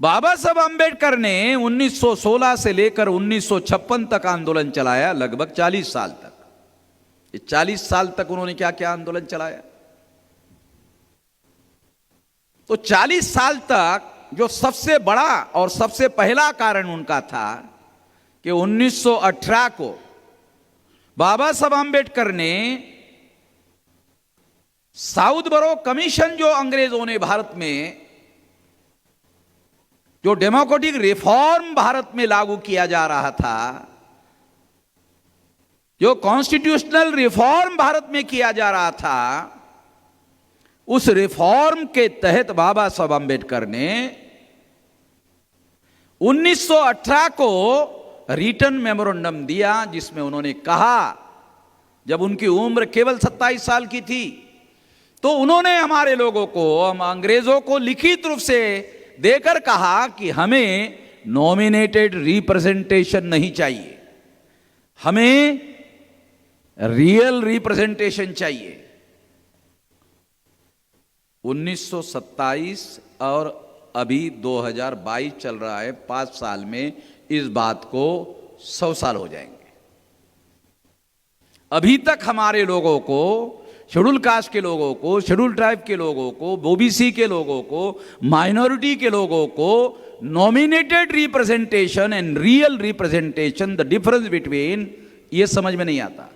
बाबा साहब आम्बेडकर ने 1916 से लेकर 1956 तक आंदोलन चलाया, लगभग 40 साल तक। ये 40 साल तक उन्होंने क्या क्या आंदोलन चलाया? तो 40 साल तक जो सबसे बड़ा और सबसे पहला कारण उनका था कि 1918 को बाबा साहब आम्बेडकर ने साउथ बरो कमीशन, जो अंग्रेजों ने भारत में जो डेमोक्रेटिक रिफॉर्म भारत में लागू किया जा रहा था, जो कॉन्स्टिट्यूशनल रिफॉर्म भारत में किया जा रहा था, उस रिफॉर्म के तहत बाबा साहब आम्बेडकर ने 1918 को रिटर्न मेमोरेंडम दिया, जिसमें उन्होंने कहा, जब उनकी उम्र केवल 27 साल की थी, तो उन्होंने हमारे लोगों को, हम अंग्रेजों को लिखित रूप से देकर कहा कि हमें नॉमिनेटेड रिप्रेजेंटेशन नहीं चाहिए, हमें रियल रिप्रेजेंटेशन चाहिए। 1927 और अभी 2022 चल रहा है, 5 साल में इस बात को 100 साल हो जाएंगे। अभी तक हमारे लोगों को, शेड्यूल कास्ट के लोगों को, शेड्यूल ट्राइब के लोगों को, ओबीसी के लोगों को, माइनॉरिटी के लोगों को nominated representation and real representation, the difference between, ये समझ में नहीं आता।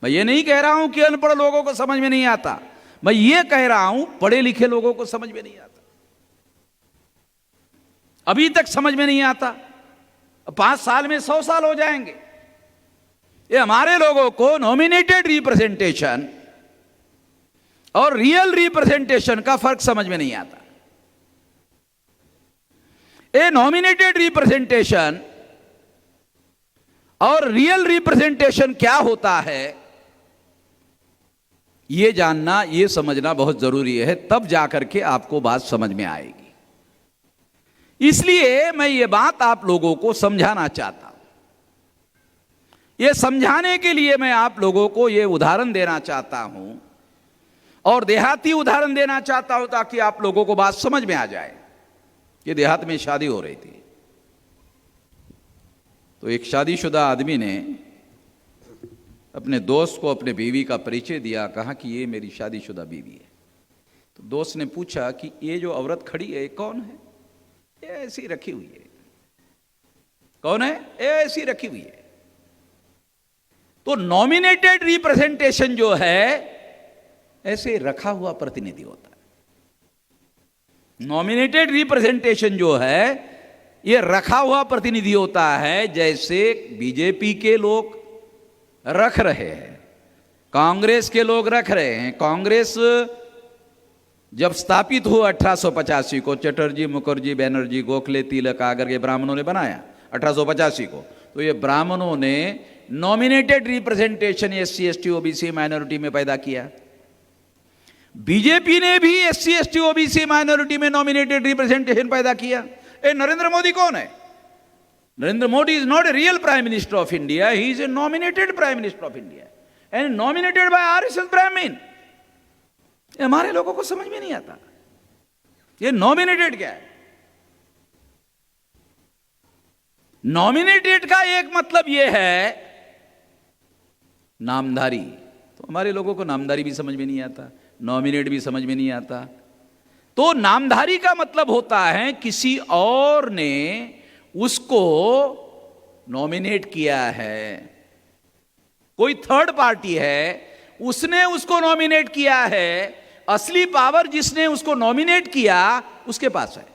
मैं ये नहीं कह रहा हूं कि अनपढ़ लोगों को समझ में नहीं आता, मैं ये कह रहा हूं पढ़े लिखे लोगों को समझ में नहीं आता। अभी तक समझ में नहीं आता, 5 साल में 100 साल हो जाएंगे। ये हमारे लोगों को नॉमिनेटेड रिप्रेजेंटेशन और रियल रिप्रेजेंटेशन का फर्क समझ में नहीं आता। ए नॉमिनेटेड रिप्रेजेंटेशन और रियल रिप्रेजेंटेशन क्या होता है, यह जानना, यह समझना बहुत जरूरी है, तब जाकर के आपको बात समझ में आएगी। इसलिए मैं ये बात आप लोगों को समझाना चाहता हूं। यह समझाने के लिए मैं आप लोगों को यह उदाहरण देना चाहता हूं, और देहाती उदाहरण देना चाहता हूं, ताकि आप लोगों को बात समझ में आ जाए। ये देहात में शादी हो रही थी, तो एक शादीशुदा आदमी ने अपने दोस्त को अपने बीवी का परिचय दिया, कहा कि ये मेरी शादीशुदा बीवी है। तो दोस्त ने पूछा कि ये जो औरत खड़ी है, ये कौन है? ये ऐसी रखी हुई है। कौन है? ये ऐसी रखी हुई है। तो नॉमिनेटेड रिप्रेजेंटेशन जो है, ऐसे रखा हुआ प्रतिनिधि होता है। नॉमिनेटेड रिप्रेजेंटेशन जो है, ये रखा हुआ प्रतिनिधि होता है। जैसे बीजेपी के लोग रख रहे हैं, कांग्रेस के लोग रख रहे हैं। कांग्रेस जब स्थापित हुआ 1885 को, चटर्जी, मुखर्जी, बैनर्जी, गोखले, तिलक आकर के ब्राह्मणों ने बनाया 1885 को। तो ये ब्राह्मणों ने nominated representation SC, ST, OBC, minority में पैदा किया। बीजेपी ने भी एससी, एसटी, ओबीसी, माइनॉरिटी में नॉमिनेटेड रिप्रेजेंटेशन पैदा किया। नरेंद्र मोदी कौन है? Narendra Modi is not a real prime minister of India, he is a nominated prime minister of India and nominated by RSS ब्राह्मण। हमारे लोगों को समझ में नहीं आता ये नॉमिनेटेड क्या है। नॉमिनेटेड का एक मतलब यह है नामधारी। तो हमारे लोगों को नामधारी भी समझ में नहीं आता, नॉमिनेट भी समझ में नहीं आता। तो नामधारी का मतलब होता है किसी और ने उसको नॉमिनेट किया है, कोई थर्ड पार्टी है, उसने उसको नॉमिनेट किया है। असली पावर जिसने उसको नॉमिनेट किया उसके पास है।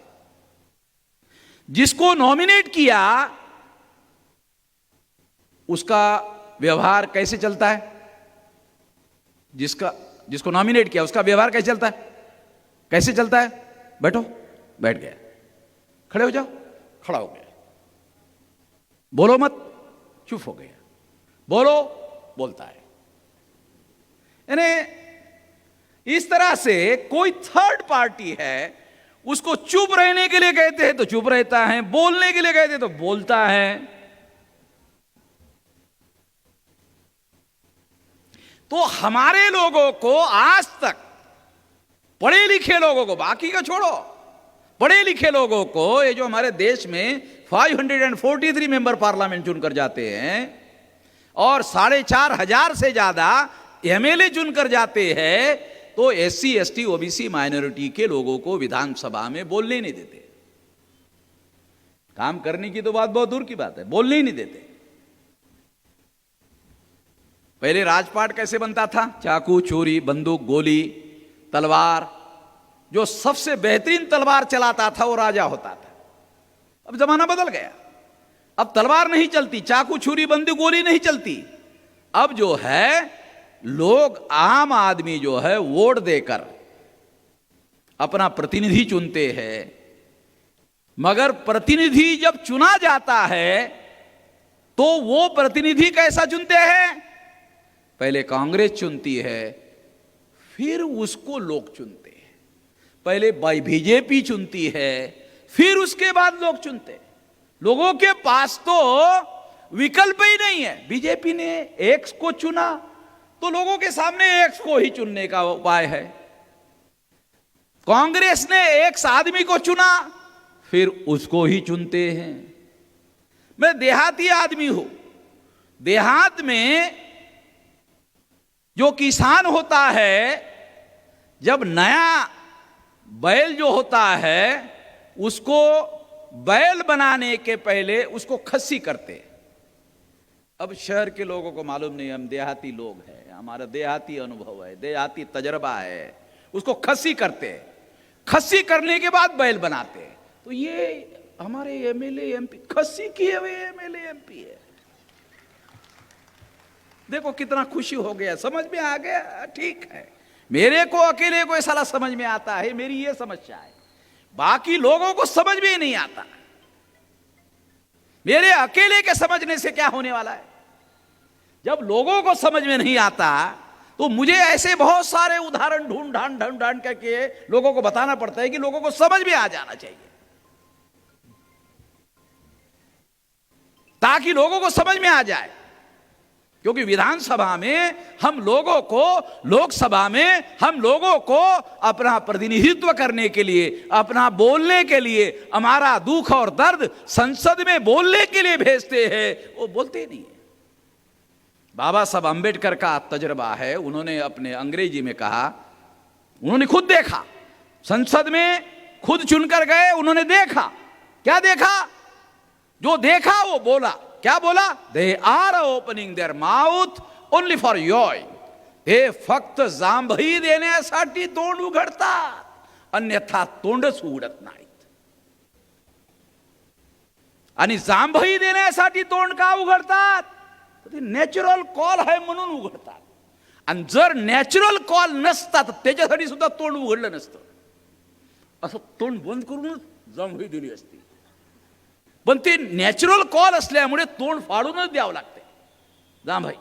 जिसको नॉमिनेट किया उसका व्यवहार कैसे चलता है? जिसको नॉमिनेट किया उसका व्यवहार कैसे चलता है? कैसे चलता है? बैठो, बैठ गया। खड़े हो जाओ, खड़ा हो गया। बोलो मत, चुप हो गया। बोलो, बोलता है। यानी इस तरह से कोई थर्ड पार्टी है, उसको चुप रहने के लिए कहते हैं तो चुप रहता है, बोलने के लिए कहते हैं तो बोलता है। तो हमारे लोगों को आज तक, पढ़े लिखे लोगों को, बाकी का छोड़ो, पढ़े लिखे लोगों को, ये जो हमारे देश में 543 मेंबर पार्लियामेंट चुनकर जाते हैं और 4,500 से ज्यादा एमएलए चुनकर जाते हैं, तो एससी एसटी ओबीसी माइनॉरिटी के लोगों को विधानसभा में बोलने नहीं देते। काम करने की तो बात बहुत दूर की बात है, बोलने ही नहीं देते। पहले राजपाट कैसे बनता था? चाकू, छुरी, बंदूक, गोली, तलवार। जो सबसे बेहतरीन तलवार चलाता था वो राजा होता था। अब जमाना बदल गया, अब तलवार नहीं चलती, चाकू, छुरी, बंदूक, गोली नहीं चलती। अब जो है लोग, आम आदमी जो है वोट देकर अपना प्रतिनिधि चुनते हैं, मगर प्रतिनिधि जब चुना जाता है तो वो प्रतिनिधि कैसा चुनते हैं? पहले कांग्रेस चुनती है, फिर उसको लोग चुनते हैं। पहले बीजेपी चुनती है, फिर उसके बाद लोग चुनते हैं। लोगों के पास तो विकल्प ही नहीं है। बीजेपी ने एक्स को चुना तो लोगों के सामने एक्स को ही चुनने का उपाय है। कांग्रेस ने एक्स आदमी को चुना, फिर उसको ही चुनते हैं। मैं देहाती आदमी हूं। देहात में जो किसान होता है, जब नया बैल जो होता है उसको बैल बनाने के पहले उसको खस्सी करते हैं। अब शहर के लोगों को मालूम नहीं, हम देहाती लोग हैं, हमारा देहाती अनुभव है, देहाती तजर्बा है। उसको खस्सी करते हैं, खस्सी करने के बाद बैल बनाते हैं। तो ये हमारे एमएलए एमपी खस्सी किए हुए एमएलए एमपी है। देखो कितना खुशी हो गया, समझ में आ गया। ठीक है, मेरे को अकेले को साला समझ में आता है, मेरी ये समस्या है। बाकी लोगों को समझ में ही नहीं आता। मेरे अकेले के समझने से क्या होने वाला है? जब लोगों को समझ में नहीं आता तो मुझे ऐसे बहुत सारे उदाहरण ढूंढ करके लोगों को बताना पड़ता है कि लोगों को समझ में आ जाना चाहिए, ताकि लोगों को समझ में आ जाए। क्योंकि विधानसभा में हम लोगों को, लोकसभा में हम लोगों को अपना प्रतिनिधित्व करने के लिए, अपना बोलने के लिए, हमारा दुख और दर्द संसद में बोलने के लिए भेजते हैं, वो बोलते नहीं है। बाबा साहब अंबेडकर का तजर्बा है, उन्होंने अपने अंग्रेजी में कहा, उन्होंने खुद देखा, संसद में खुद चुनकर गए, उन्होंने देखा। क्या देखा? जो देखा वो बोला। क्या बोला? They are opening their mouth only for joy. ते फक्त जांभई देण्यासाठी तोंड उघडतात, अन्यथा तोंडच उघडत नाहीत. आणि जांभई देण्यासाठी तोंड का उघडतात? ते नॅचरल कॉल आहे म्हणून उघडतात. आणि जर नॅचरल कॉल नसता तर त्याच्यासाठी सुद्धा तोंड उघडलं नसतं. असं तोंड बंद करूनच जांभई दिली असती. पण ते नॅचरल कॉल असल्यामुळे तोंड फाडूनच द्यावं लागते जांभई.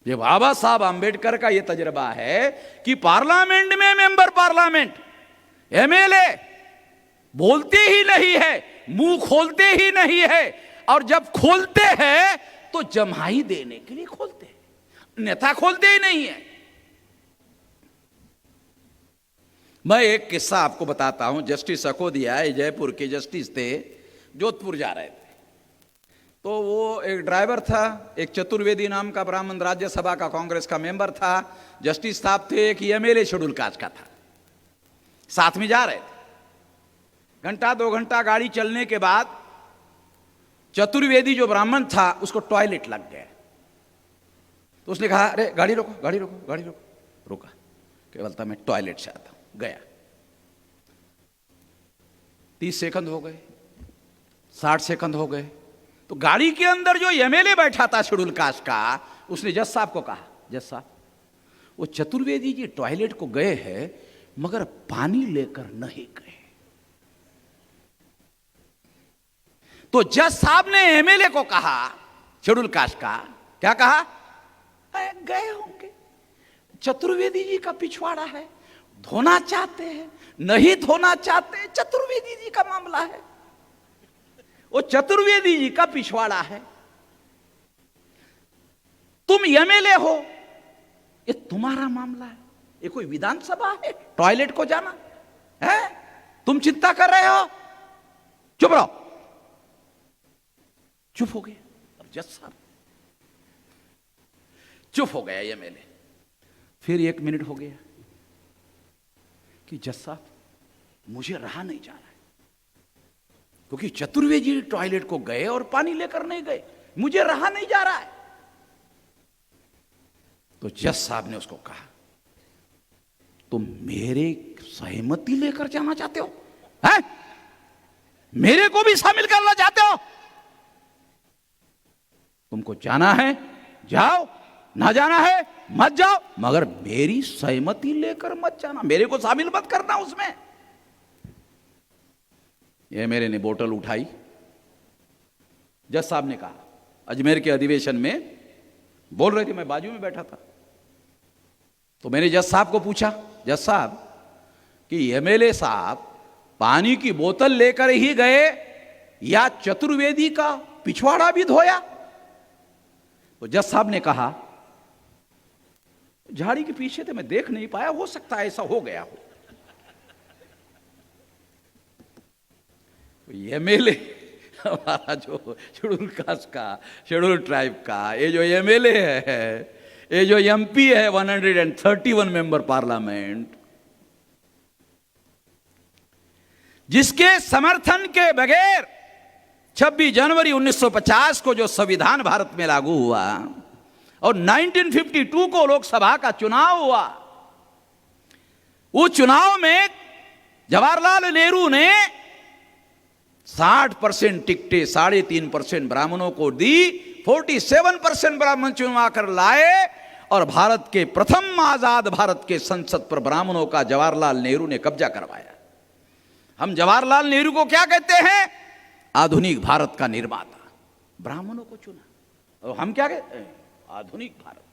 ये बाबा साहब आंबेडकर का ये तजर्बा है कि पार्लियामेंट में मेंबर पार्लियामेंट एमएलए बोलते ही नहीं है, मुंह खोलते ही नहीं है, और जब खोलते हैं तो जमाई देने के लिए खोलते हैं, अन्यथा खोलते ही नहीं है. मैं एक किस्सा आपको बताता हूं. जस्टिस अकोदिया जयपुर के जस्टिस थे, जोधपुर जा रहे थे. तो वो एक ड्राइवर था, एक चतुर्वेदी नाम का ब्राह्मण राज्यसभा का कांग्रेस का मेंबर था, जस्टिस साहब थे, एक एमएलए शेड्यूल कास्ट का था. साथ में जा रहे थे. घंटा 2 घंटा गाड़ी चलने के बाद चतुर्वेदी जो ब्राह्मण था उसको टॉयलेट लग गया. तो उसने कहा, अरे गाड़ी रोको गाड़ी रोको गाड़ी रोको. रुका, केवल था मैं टॉयलेट से आता हूं. गया. 30 सेकंड हो गए, 60 सेकंड हो गए. तो गाड़ी के अंदर जो एमएलए बैठा था शेड्यूल कास्ट का, उसने जज साहब को कहा, जज साहब वो चतुर्वेदी जी टॉयलेट को गए हैं मगर पानी लेकर नहीं गए. तो जज साहब ने एमएलए को कहा, शेड्यूल कास्ट का, क्या कहा? गए होंगे, चतुर्वेदी जी का पिछवाड़ा है, धोना चाहते हैं, नहीं धोना चाहते, चतुर्वेदी जी का मामला है. वो चतुर्वेदी जी का पिछवाड़ा है. तुम एमएलए हो, ये तुम्हारा मामला है, ये कोई विधानसभा है टॉयलेट को जाना है? तुम चिंता कर रहे हो? चुप रहो। चुप हो गए। अब जज साहब चुप हो गया एमएलए। फिर 1 मिनट हो गया कि जज साहब मुझे रहा नहीं जा रहा है, क्योंकि चतुर्वेदी टॉयलेट को गए और पानी लेकर नहीं गए, मुझे रहा नहीं जा रहा है। तो जज साहब ने उसको कहा, तुम मेरे सहमति लेकर जाना चाहते हो? हैं? मेरे को भी शामिल करना चाहते हो? तुमको जाना है जाओ, ना जाना है मत जाओ, मगर मेरी सहमति लेकर मत जाना, मेरे को शामिल मत करना उसमें। ये मेरे ने बोतल उठाई। जज साहब ने कहा, अजमेर के अधिवेशन में बोल रहे थे, मैं बाजू में बैठा था, तो मैंने जज साहब को पूछा, जज साहब कि एमएलए साहब पानी की बोतल लेकर ही गए या चतुर्वेदी का पिछवाड़ा भी धोया? तो जज साहब ने कहा, झाड़ी के पीछे थे, मैं देख नहीं पाया, हो सकता है ऐसा हो गया हो। एमएलए हमारा जो शेड्यूल कास्ट का, शेड्यूल ट्राइब का ये जो एमएलए है, ये जो एमपी है 131 मेंबर पार्लियामेंट, जिसके समर्थन के बगैर 26 जनवरी 1950 को जो संविधान भारत में लागू हुआ और 1952 को लोकसभा का चुनाव हुआ, उस चुनाव में जवाहरलाल नेहरू ने 60% टिकटें 3.5% ब्राह्मणों को दी, 47% ब्राह्मण चुनवा कर लाए और भारत के प्रथम आजाद भारत के संसद पर ब्राह्मणों का जवाहरलाल नेहरू ने कब्जा करवाया। हम जवाहरलाल नेहरू को क्या कहते हैं? आधुनिक भारत का निर्माता। ब्राह्मणों को चुना और हम क्या कहते हैं? आधुनिक भारत।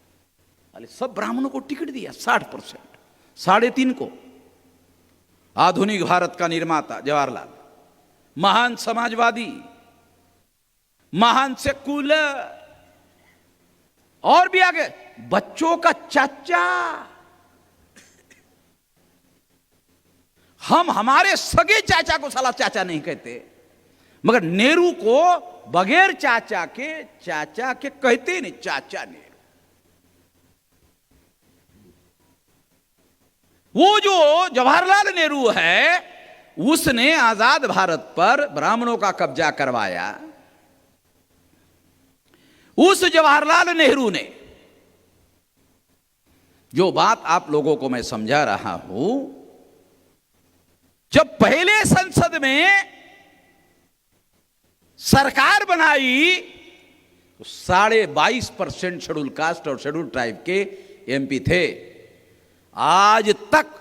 अरे सब ब्राह्मणों को टिकट दिया 60%, 3.5 को। आधुनिक भारत का निर्माता जवाहरलाल, महान समाजवादी, महान सेकुलर, और भी आगे बच्चों का चाचा। हम हमारे सगे चाचा को साला चाचा नहीं कहते, मगर नेहरू को बगैर चाचा के कहते नहीं, चाचा नेहरू। वो जो जवाहरलाल नेहरू है, उसने आजाद भारत पर ब्राह्मणों का कब्जा करवाया। उस जवाहरलाल नेहरू ने जो बात आप लोगों को मैं समझा रहा हूं, जब पहले संसद में सरकार बनाई तो 22.5% शेड्यूल कास्ट और शेड्यूल ट्राइब के एमपी थे। आज तक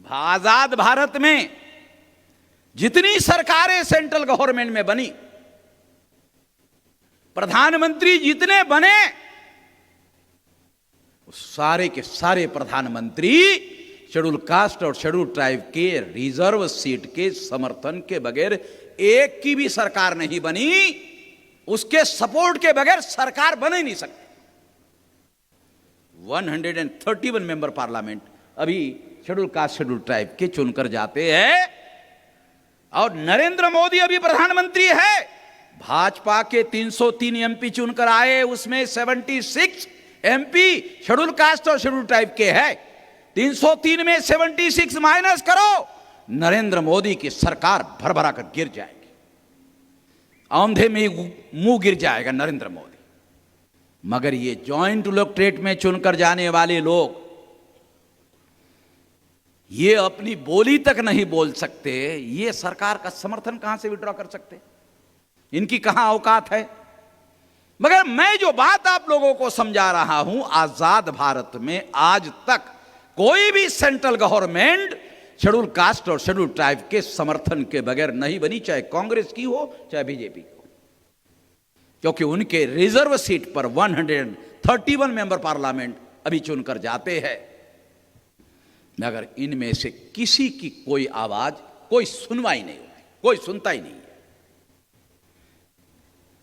आजाद भारत में जितनी सरकारें सेंट्रल गवर्नमेंट में बनी, प्रधानमंत्री जितने बने, सारे के सारे प्रधानमंत्री शेड्यूल कास्ट और शेड्यूल ट्राइब के रिजर्व सीट के समर्थन के बगैर एक की भी सरकार नहीं बनी। उसके सपोर्ट के बगैर सरकार बन ही नहीं सकती। 131 मेंबर पार्लियामेंट अभी शेड्यूल कास्ट शेड्यूल ट्राइब के चुनकर जाते हैं, और नरेंद्र मोदी अभी प्रधानमंत्री है। भाजपा के 303 एमपी चुनकर आए, उसमें 76 एमपी शेड्यूल कास्ट और शेड्यूल ट्राइब के है। 303 में 76 माइनस करो, नरेंद्र मोदी की सरकार भरभरा कर गिर जाएगी, औंधे में मुंह गिर जाएगा नरेंद्र मोदी। मगर ये जॉइंट इलेक्टोरेट में चुनकर जाने वाले लोग ये अपनी बोली तक नहीं बोल सकते, ये सरकार का समर्थन कहां से विड्रॉ कर सकते? इनकी कहां औकात है? मगर मैं जो बात आप लोगों को समझा रहा हूं, आजाद भारत में आज तक कोई भी सेंट्रल गवर्नमेंट शेड्यूल कास्ट और शेड्यूल ट्राइब के समर्थन के बगैर नहीं बनी, चाहे कांग्रेस की हो चाहे बीजेपी की हो, क्योंकि उनके रिजर्व सीट पर 131 मेंबर पार्लियामेंट अभी चुनकर जाते हैं। मगर इनमें से किसी की कोई आवाज, कोई सुनवाई नहीं होती, कोई सुनता ही नहीं है।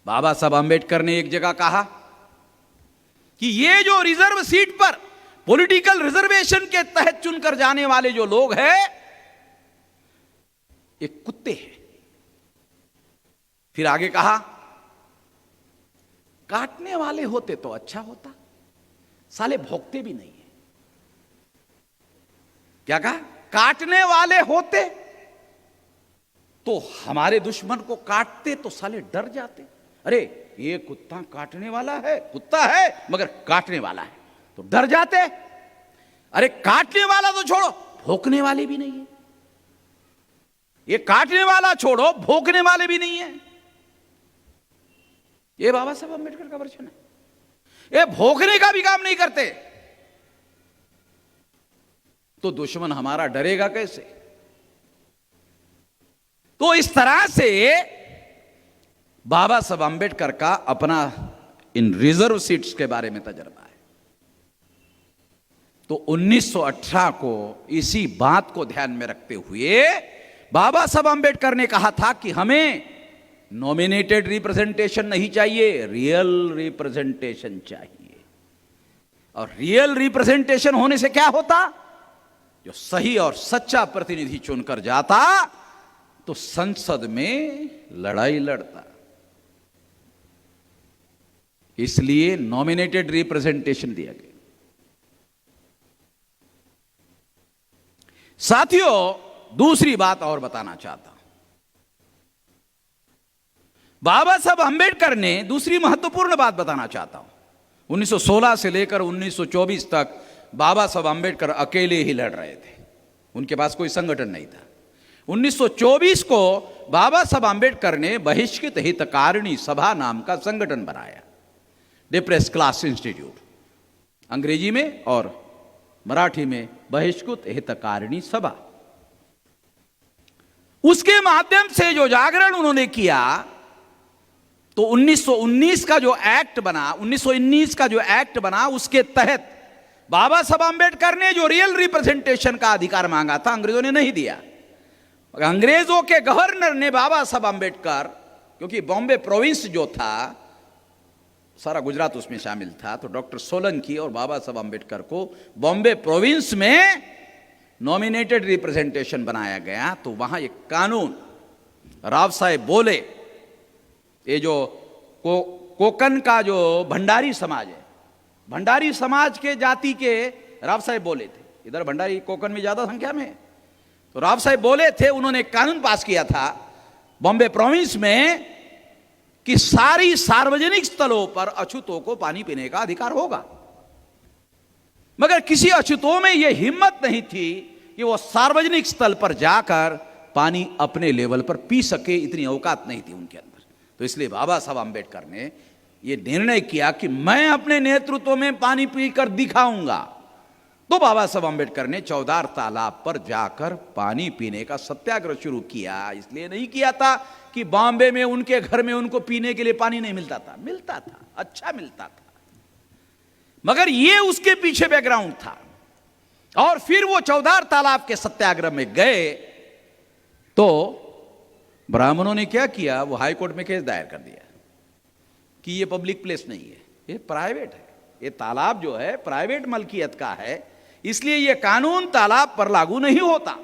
बाबा साहब अंबेडकर ने एक जगह कहा कि ये जो रिजर्व सीट पर पॉलिटिकल रिजर्वेशन के तहत चुनकर जाने वाले जो लोग हैं ये कुत्ते हैं। फिर आगे कहा, काटने वाले होते तो अच्छा होता, साले भोंकते भी नहीं है। क्या कहा? काटने वाले होते तो हमारे दुश्मन को काटते तो साले डर जाते। अरे ये कुत्ता काटने वाला है, कुत्ता है मगर काटने वाला है, तो डर जाते। अरे काटने वाला तो छोड़ो, भोंकने वाले भी नहीं है। ये काटने वाला छोड़ो, भोंकने वाले भी नहीं है। ये बाबा साहब अंबेडकर का वर्जन है। ये भोंकने का भी काम नहीं करते, तो दुश्मन हमारा डरेगा कैसे? तो इस तरह से बाबा साहब अंबेडकर का अपना इन रिजर्व सीट्स के बारे में तजर्बा है। तो 1918 को इसी बात को ध्यान में रखते हुए बाबा साहब अंबेडकर ने कहा था कि हमें नॉमिनेटेड रिप्रेजेंटेशन नहीं चाहिए, रियल रिप्रेजेंटेशन चाहिए। और रियल रिप्रेजेंटेशन होने से क्या होता? जो सही और सच्चा प्रतिनिधि चुनकर जाता तो संसद में लड़ाई लड़ता। इसलिए नॉमिनेटेड रिप्रेजेंटेशन दिया गया। साथियों, दूसरी बात और बताना चाहता हूं। बाबा साहब अंबेडकर ने दूसरी महत्वपूर्ण बात बताना चाहता हूं। 1916 से लेकर 1924 तक बाबा साहब अंबेडकर अकेले ही लड़ रहे थे, उनके पास कोई संगठन नहीं था। 1924 को बाबा साहब अंबेडकर ने बहिष्कृत हितकारिणी सभा नाम का संगठन बनाया, डिप्रेस क्लास इंस्टीट्यूट, अंग्रेजी में और मराठी में बहिष्कृत हितकारिणी सभा। उसके माध्यम से जो जागरण उन्होंने किया, तो 1919 का जो एक्ट बना, 1919 का जो एक्ट बना, उसके तहत बाबा साहब अंबेडकर ने जो रियल रिप्रेजेंटेशन का अधिकार मांगा था, अंग्रेजों ने नहीं दिया। अंग्रेजों के गवर्नर ने बाबा साहब अंबेडकर, क्योंकि बॉम्बे प्रोविंस जो था सारा गुजरात उसमें शामिल था, तो डॉक्टर सोलंकी और बाबा साहब अंबेडकर को बॉम्बे प्रोविंस में नॉमिनेटेड रिप्रेजेंटेशन बनाया गया। तो वहां एक कानून राव साहेब बोले, ये जो कोकन का जो भंडारी समाज है, भंडारी समाज के जाति के राव साहेब बोले थे, इधर भंडारी कोकन में ज्यादा संख्या में, तो राव साहेब बोले थे, उन्होंने कानून पास किया था बॉम्बे प्रोविंस में कि सारी सार्वजनिक स्थलों पर अछूतों को पानी पीने का अधिकार होगा। मगर किसी अछूतों में यह हिम्मत नहीं थी कि वो सार्वजनिक स्थल पर जाकर पानी अपने लेवल पर पी सके, इतनी औकात नहीं थी उनके अंदर। तो इसलिए बाबा साहब अंबेडकर ने यह निर्णय किया कि मैं अपने नेतृत्व में पानी पीकर दिखाऊंगा। तो बाबा साहब अंबेडकर ने चौदार तालाब पर जाकर पानी पीने का सत्याग्रह शुरू किया। इसलिए नहीं किया था कि बॉम्बे में उनके घर में उनको पीने के लिए पानी नहीं मिलता था, मिलता था, अच्छा मिलता था, मगर यह उसके पीछे बैकग्राउंड था। और फिर वो चौदार तालाब के सत्याग्रह में गए, तो ब्राह्मणों ने क्या किया, वो हाई कोर्ट में केस दायर कर दिया कि ये पब्लिक प्लेस नहीं है, ये प्राइवेट है, ये तालाब जो है प्राइवेट मलकियत का है, इसलिए ये कानून तालाब पर लागू नहीं होता।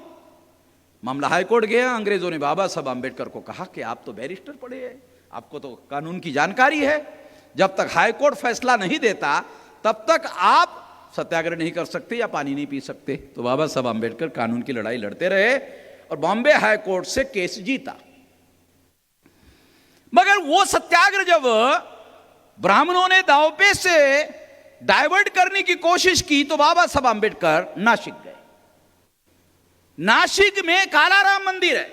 मामला हाई कोर्ट गया। अंग्रेजों ने बाबा साहब अंबेडकर को कहा कि आप तो बैरिस्टर पढ़े हैं, आपको तो कानून की जानकारी है, जब तक हाई कोर्ट फैसला नहीं देता तब तक आप सत्याग्रह नहीं कर सकते या पानी नहीं पी सकते। तो बाबा साहब अंबेडकर कानून की लड़ाई लड़ते रहे और बॉम्बे हाई कोर्ट से केस जीता। मगर वो सत्याग्रह जब ब्राह्मणों ने दांवपेच से डाइवर्ट करने की कोशिश की, तो बाबा साहब अंबेडकर नासिक गए। नासिक में काला राम मंदिर है,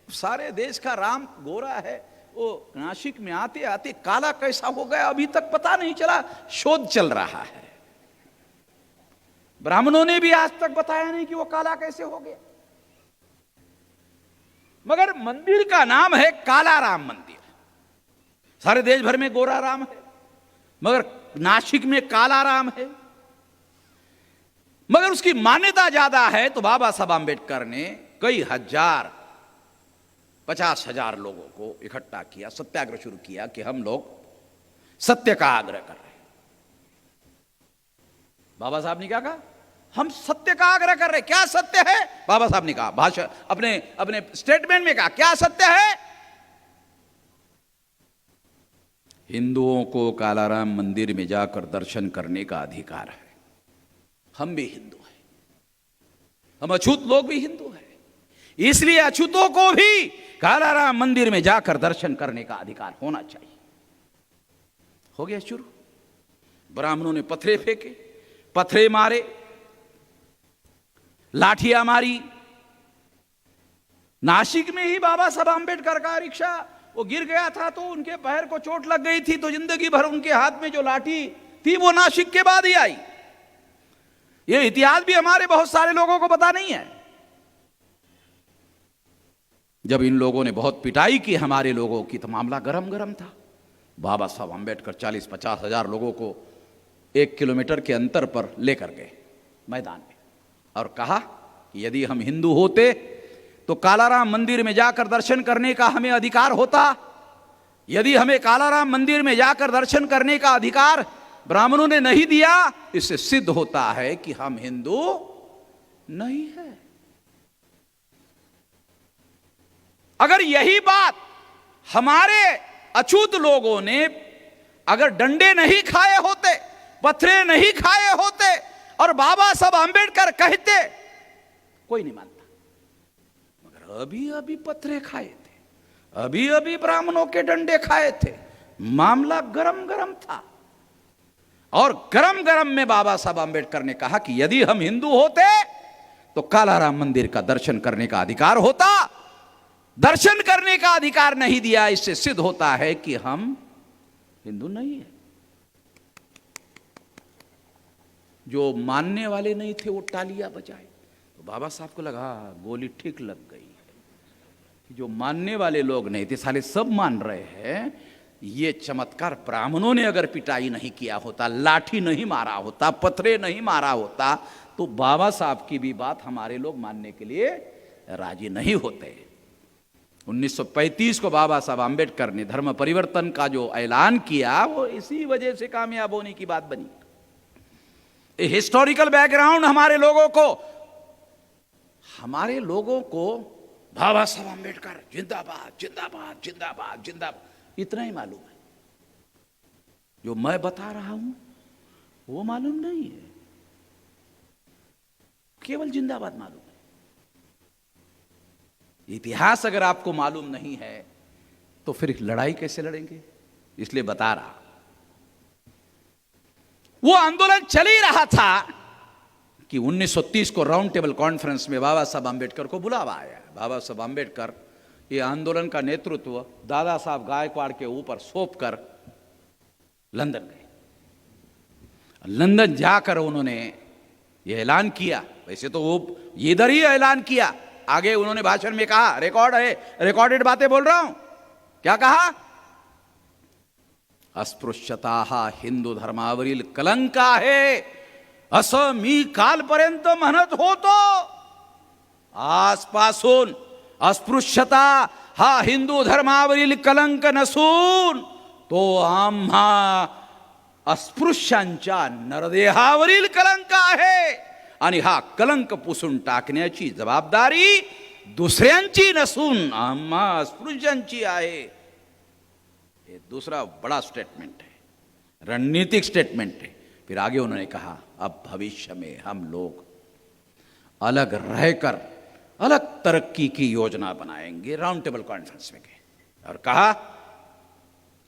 सारे देश का राम गोरा है, वो नासिक में आते आते काला कैसा हो गया अभी तक पता नहीं चला, शोध चल रहा है। ब्राह्मणों ने भी आज तक बताया नहीं कि वो काला कैसे हो गया। मगर मंदिर का नाम है काला राम मंदिर। सारे देश भर में गोरा राम है, मगर नासिक में काला राम है। मगर उसकी मान्यता ज्यादा है, तो बाबा साहब अंबेडकर ने कई हजार 50,000 लोगों को इकट्ठा किया, सत्याग्रह शुरू किया कि हम लोग सत्य का आग्रह कर रहे हैं। बाबा साहब ने क्या कहा? हम सत्य का आग्रह कर रहे। क्या सत्य है? बाबा साहब ने कहा, भाषण अपने अपने स्टेटमेंट में कहा, क्या सत्य है? हिंदुओं को कालाराम मंदिर में जाकर दर्शन करने का अधिकार है। हम भी हिंदू हैं, हम अछूत लोग भी हिंदू हैं, इसलिए अछूतों को भी कालाराम मंदिर में जाकर दर्शन करने का अधिकार होना चाहिए। हो गया शुरू। ब्राह्मणों ने पत्थरे फेंके, पत्थरे मारे, लाठियां मारी। नासिक में ही बाबा साहब आंबेडकर का रिक्शा वो गिर गया था तो उनके पैर को चोट लग गई थी, तो जिंदगी भर उनके हाथ में जो लाठी थी वो नासिक के बाद ही आई। ये इतिहास भी हमारे बहुत सारे लोगों को पता नहीं है। जब इन लोगों ने बहुत पिटाई की हमारे लोगों की तो मामला गरम गरम था। बाबा साहब आंबेडकर 40-50 हजार लोगों को 1 किलोमीटर के अंतर पर लेकर गए मैदान में और कहा कि यदि हम हिंदू होते तो कालाराम मंदिर में जाकर दर्शन करने का हमें अधिकार होता। यदि हमें कालाराम मंदिर में जाकर दर्शन करने का अधिकार ब्राह्मणों ने नहीं दिया, इससे सिद्ध होता है कि हम हिंदू नहीं है। अगर यही बात हमारे अछूत लोगों ने अगर डंडे नहीं खाए होते, पत्थरे नहीं खाए होते और बाबा साहब आंबेडकर कहते, कोई नहीं मानता। मगर अभी अभी पत्थरे खाए थे, अभी अभी ब्राह्मणों के डंडे खाए थे, मामला गरम गरम था। और गरम गरम में बाबा साहब आंबेडकर ने कहा कि यदि हम हिंदू होते तो कालाराम मंदिर का दर्शन करने का अधिकार होता। दर्शन करने का अधिकार नहीं दिया, इससे सिद्ध होता है कि हम हिंदू नहीं है। जो मानने वाले नहीं थे वो तालियां बजाए, तो बाबा साहब को लगा गोली ठीक लग गई। जो मानने वाले लोग नहीं थे, साले सब मान रहे हैं। ये चमत्कार ब्राह्मणों ने अगर पिटाई नहीं किया होता, लाठी नहीं मारा होता, पत्थरे नहीं मारा होता, तो बाबा साहब की भी बात हमारे लोग मानने के लिए राजी नहीं होते। 1935 को बाबा साहब आंबेडकर ने धर्म परिवर्तन का जो ऐलान किया वो इसी वजह से कामयाब होने की बात बनी। हिस्टोरिकल बैकग्राउंड हमारे लोगों को बाबा साहब आंबेडकर जिंदाबाद जिंदाबाद जिंदाबाद जिंदाबाद इतना ही मालूम है। जो मैं बता रहा हूं वो मालूम नहीं है, केवल जिंदाबाद मालूम है। इतिहास अगर आपको मालूम नहीं है तो फिर लड़ाई कैसे लड़ेंगे? इसलिए बता रहा। वो आंदोलन चल ही रहा था कि 1930 को राउंड टेबल कॉन्फ्रेंस में बाबा साहब आंबेडकर को बुलावा आया। बाबा साहब आंबेडकर ये आंदोलन का नेतृत्व दादा साहब गायकवाड़ के ऊपर सौंप कर लंदन गए। लंदन जाकर उन्होंने ये ऐलान किया। वैसे तो वो इधर ही ऐलान किया, आगे उन्होंने भाषण में कहा, रिकॉर्ड है, रिकॉर्डेड बातें बोल रहा हूं। क्या कहा? अस्पृश्यता हिंदू धर्मावरील कलंक आहे, असं मी कालपर्यंत म्हणत होतो। आजपासून अस्पृश्यता हा हिंदू धर्मावरील कलंक नसून तो आम्हा अस्पृश्यांच्या नरदेहावरील कलंक आहे आणि हा कलंक पुसून टाकण्याची जबाबदारी दुसऱ्यांची नसून आम्हा अस्पृश्यांची आहे। ये दूसरा बड़ा स्टेटमेंट है, रणनीतिक स्टेटमेंट है। फिर आगे उन्होंने कहा अब भविष्य में हम लोग अलग रहकर अलग तरक्की की योजना बनाएंगे। राउंड टेबल कॉन्फ्रेंस में गए और कहा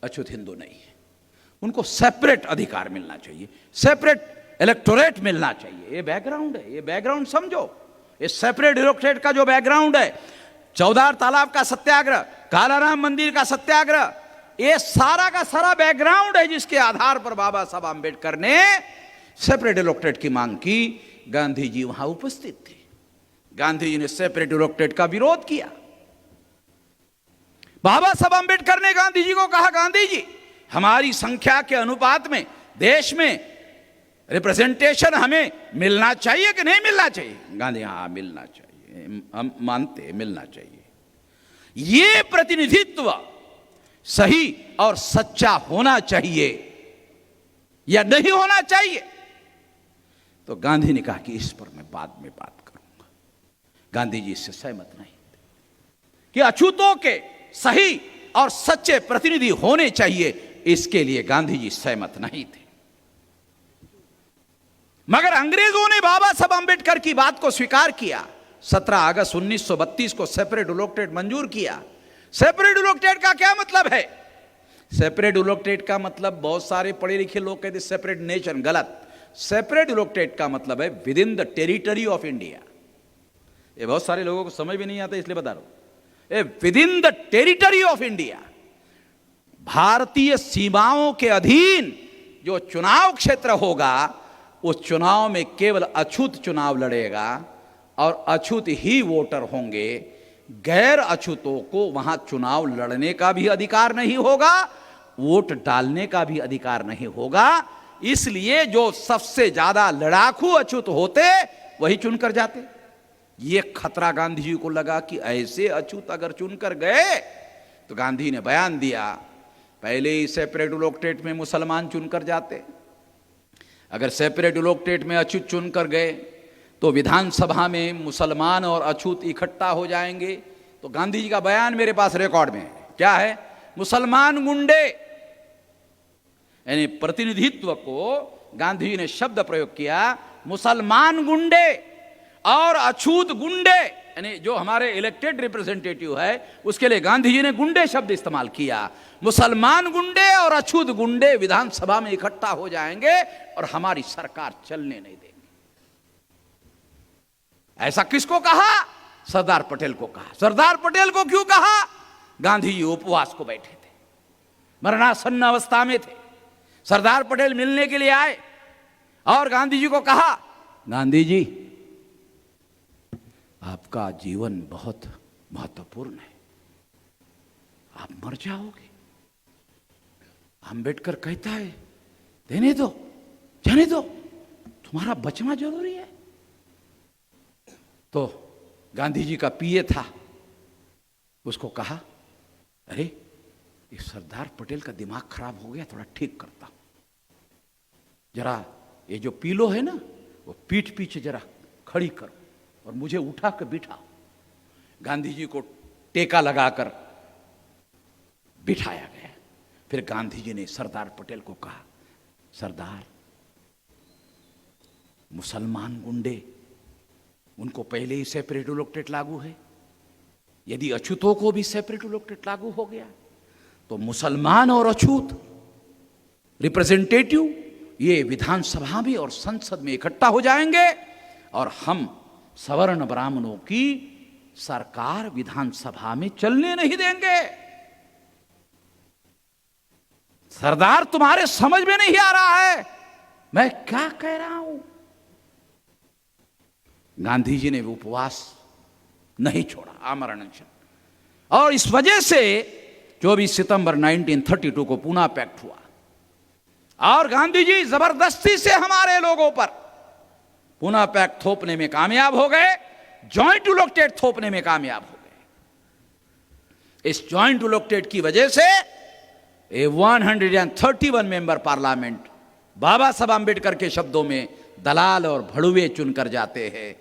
अछूत हिंदू नहीं है, उनको सेपरेट अधिकार मिलना चाहिए, सेपरेट इलेक्टोरेट मिलना चाहिए। ये बैकग्राउंड है, ये बैकग्राउंड समझो। ये सेपरेट इलेक्टोरेट का जो बैकग्राउंड है, चौदार तालाब का सत्याग्रह, कालाराम मंदिर का सत्याग्रह, ये सारा का सारा बैकग्राउंड है जिसके आधार पर बाबा साहब आंबेडकर ने सेपरेट इलेक्टोरेट की मांग की। गांधी जी वहां उपस्थित थे। गांधी जी ने सेपरेट इलेक्टोरेट का विरोध किया। बाबा साहब आंबेडकर ने गांधी जी को कहा, गांधी जी हमारी संख्या के अनुपात में देश में रिप्रेजेंटेशन हमें मिलना चाहिए कि नहीं मिलना चाहिए? गांधी हाँ मिलना चाहिए, हम मानते मिलना चाहिए। ये प्रतिनिधित्व सही और सच्चा होना चाहिए या नहीं होना चाहिए? तो गांधी ने कहा कि इस पर मैं बाद में बात करूंगा। गांधी जी इससे सहमत नहीं थे कि अछूतों के सही और सच्चे प्रतिनिधि होने चाहिए, इसके लिए गांधी जी सहमत नहीं थे। मगर अंग्रेजों ने बाबा साहब अंबेडकर की बात को स्वीकार किया। 17 अगस्त 1932 को सेपरेट इलेक्टेड मंजूर किया। सेपरेट इलेक्टेड का क्या मतलब है? सेपरेट इलेक्टेड का मतलब, बहुत सारे पढ़े लिखे लोग कहते सेपरेट नेशन, गलत। सेपरेट इलेक्टेड का मतलब है with in the territory of India. ये बहुत सारे लोगों को समझ भी नहीं आता, इसलिए बता रहा हूं। With in the territory of India, भारतीय सीमाओं के अधीन जो चुनाव क्षेत्र होगा, उस चुनाव में केवल अछूत चुनाव लड़ेगा और अछूत ही वोटर होंगे। गैर अछूतों को वहां चुनाव लड़ने का भी अधिकार नहीं होगा, वोट डालने का भी अधिकार नहीं होगा। इसलिए जो सबसे ज्यादा लड़ाकू अछूत होते वही चुनकर जाते। ये खतरा गांधी जी को लगा कि ऐसे अछूत अगर चुनकर गए, तो गांधी ने बयान दिया, पहले ही सेपरेट इलेक्टेड में मुसलमान चुनकर जाते, अगर सेपरेट इलेक्टेड में अछूत चुनकर गए तो विधानसभा में मुसलमान और अछूत इकट्ठा हो जाएंगे। तो गांधी जी का बयान मेरे पास रिकॉर्ड में है। क्या है? मुसलमान गुंडे, यानी प्रतिनिधित्व को गांधी जी ने शब्द प्रयोग किया, मुसलमान गुंडे और अछूत गुंडे, यानी जो हमारे इलेक्टेड रिप्रेजेंटेटिव है उसके लिए गांधी जी ने गुंडे शब्द इस्तेमाल किया। मुसलमान गुंडे और अछूत गुंडे विधानसभा में इकट्ठा हो जाएंगे और हमारी सरकार चलने नहीं देंगे। ऐसा किसको कहा? सरदार पटेल को कहा। सरदार पटेल को क्यों कहा? गांधी जी उपवास को बैठे थे, मरणासन्न अवस्था में थे। सरदार पटेल मिलने के लिए आए और गांधी जी को कहा, गांधी जी आपका जीवन बहुत महत्वपूर्ण है, आप मर जाओगे। अंबेडकर कहता है देने दो, जाने दो, तुम्हारा बचना जरूरी है। तो गांधी जी का पीए था, उसको कहा, अरे ये सरदार पटेल का दिमाग खराब हो गया, थोड़ा ठीक करता हूं, जरा ये जो पीलो है ना, वो पीठ पीछे जरा खड़ी करो और मुझे उठा कर बिठाओ। गांधी जी को टेका लगाकर बिठाया गया। फिर गांधी जी ने सरदार पटेल को कहा, सरदार, मुसलमान गुंडे, उनको पहले ही सेपरेट इलेक्टेड लागू है, यदि अछूतों को भी सेपरेट इलेक्टेड लागू हो गया तो मुसलमान और अछूत रिप्रेजेंटेटिव ये विधानसभा में और संसद में इकट्ठा हो जाएंगे और हम सवर्ण ब्राह्मणों की सरकार विधानसभा में चलने नहीं देंगे। सरदार, तुम्हारे समझ में नहीं आ रहा है मैं क्या कह रहा हूं। गांधी जी ने उपवास नहीं छोड़ा, आमरण अनशन, और इस वजह से 24 सितंबर 1932 को पुणे पैक्ट हुआ और गांधी जी जबरदस्ती से हमारे लोगों पर पुणे पैक्ट थोपने में कामयाब हो गए, जॉइंट इलेक्टेड थोपने में कामयाब हो गए। इस जॉइंट इलेक्टेड की वजह से 131 मेंबर पार्लियामेंट, बाबा साहब अंबेडकर के शब्दों में, दलाल और भड़ुए चुनकर जाते हैं।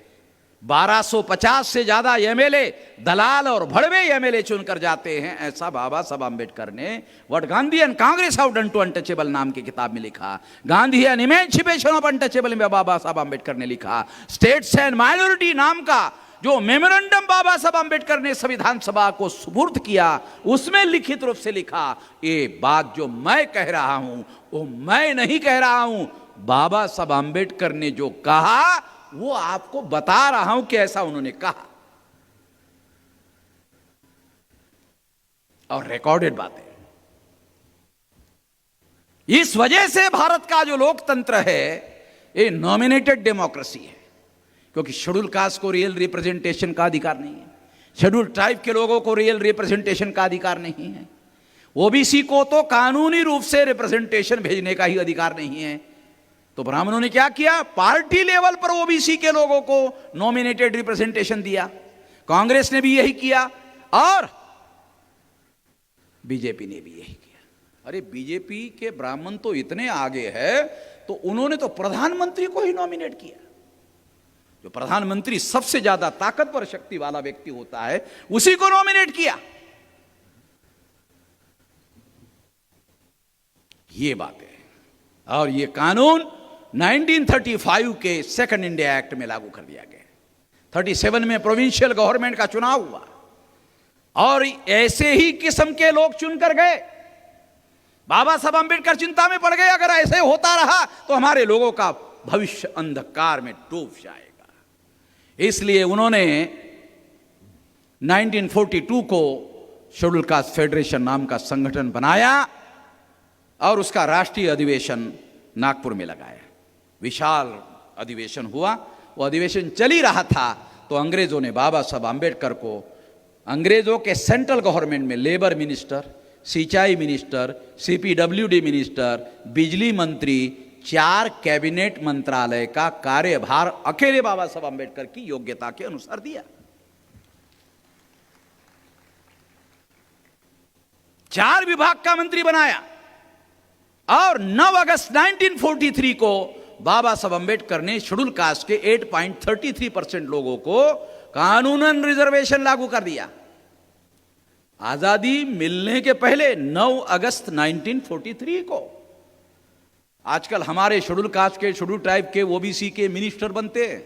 1250 से ज्यादा एमएलए दलाल और भड़वे एमएलए चुनकर जाते हैं। ऐसा बाबा साहब अंबेडकर ने what Gandhi and Congress have done to untouchable नाम की किताब में लिखा। Gandhi and emancipation of untouchable में बाबा साहब अंबेडकर ने लिखा। स्टेट्स एंड माइनॉरिटी नाम का जो मेमोरेंडम बाबा साहब अंबेडकर ने संविधान सभा को सुपुर्द किया, उसमें लिखित रूप से लिखा, ये बात जो मैं कह रहा हूं वो मैं नहीं कह रहा हूं, बाबा साहब अंबेडकर ने जो कहा वो आपको बता रहा हूं कि ऐसा उन्होंने कहा। और रिकॉर्डेड बातें। इस वजह से भारत का जो लोकतंत्र है ये नॉमिनेटेड डेमोक्रेसी है, क्योंकि शेड्यूल कास्ट को रियल रिप्रेजेंटेशन का अधिकार नहीं है, शेड्यूल ट्राइब के लोगों को रियल रिप्रेजेंटेशन का अधिकार नहीं है, ओबीसी को तो कानूनी रूप से रिप्रेजेंटेशन भेजने का ही अधिकार नहीं है। तो ब्राह्मणों ने क्या किया? पार्टी लेवल पर ओबीसी के लोगों को नॉमिनेटेड रिप्रेजेंटेशन दिया। कांग्रेस ने भी यही किया और बीजेपी ने भी यही किया। अरे बीजेपी के ब्राह्मण तो इतने आगे है, तो उन्होंने तो प्रधानमंत्री को ही नॉमिनेट किया। जो प्रधानमंत्री सबसे ज्यादा ताकतवर शक्ति वाला व्यक्ति होता है, उसी को नॉमिनेट किया। ये बात है। और ये कानून 1935 के सेकंड इंडिया एक्ट में लागू कर दिया गया। 37 में प्रोविंशियल गवर्नमेंट का चुनाव हुआ और ऐसे ही किस्म के लोग चुनकर गए। बाबा साहब अंबेडकर चिंता में पड़ गए, अगर ऐसे होता रहा तो हमारे लोगों का भविष्य अंधकार में डूब जाएगा। इसलिए उन्होंने 1942 को शेड्यूल कास्ट फेडरेशन नाम का संगठन बनाया और उसका राष्ट्रीय अधिवेशन नागपुर में लगाया। विशाल अधिवेशन हुआ। वो अधिवेशन चल ही रहा था तो अंग्रेजों ने बाबा साहब अंबेडकर को अंग्रेजों के सेंट्रल गवर्नमेंट में लेबर मिनिस्टर, सिंचाई मिनिस्टर, सीपीडब्ल्यूडी मिनिस्टर, बिजली मंत्री, 4 कैबिनेट मंत्रालय का कार्यभार अकेले बाबा साहब अंबेडकर की योग्यता के अनुसार दिया। 4 विभाग का मंत्री बनाया और 9 अगस्त 1943 को बाबा साहब अंबेडकर ने शेड्यूल कास्ट के 8.33% लोगों को कानूनन रिजर्वेशन लागू कर दिया। आजादी मिलने के पहले 9 अगस्त 1943 को। आजकल हमारे शेड्यूल कास्ट के, शेड्यूल ट्राइब के, ओबीसी के मिनिस्टर बनते हैं,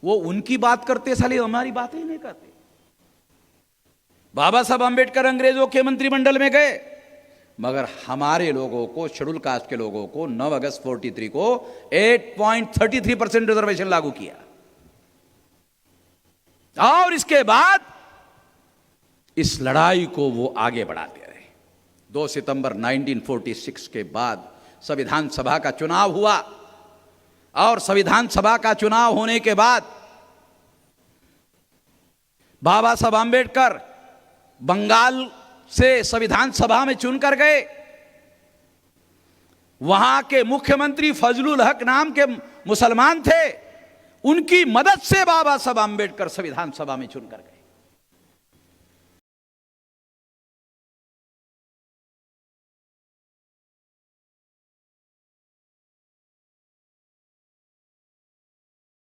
वो उनकी बात करते, साले हमारी बात ही नहीं करते। बाबा साहब अंबेडकर अंग्रेजों के मंत्रिमंडल में गए, मगर हमारे लोगों को, शेड्यूल कास्ट के लोगों को 9 अगस्त 43 को 8.33% रिजर्वेशन लागू किया। और इसके बाद इस लड़ाई को वो आगे बढ़ाते रहे। 2 सितंबर 1946 के बाद संविधान सभा का चुनाव हुआ और संविधान सभा का चुनाव होने के बाद बाबा साहब अंबेडकर बंगाल से संविधान सभा में चुनकर गए। वहां के मुख्यमंत्री फजलुल हक नाम के मुसलमान थे, उनकी मदद से बाबा साहब अंबेडकर संविधान सभा में चुनकर गए।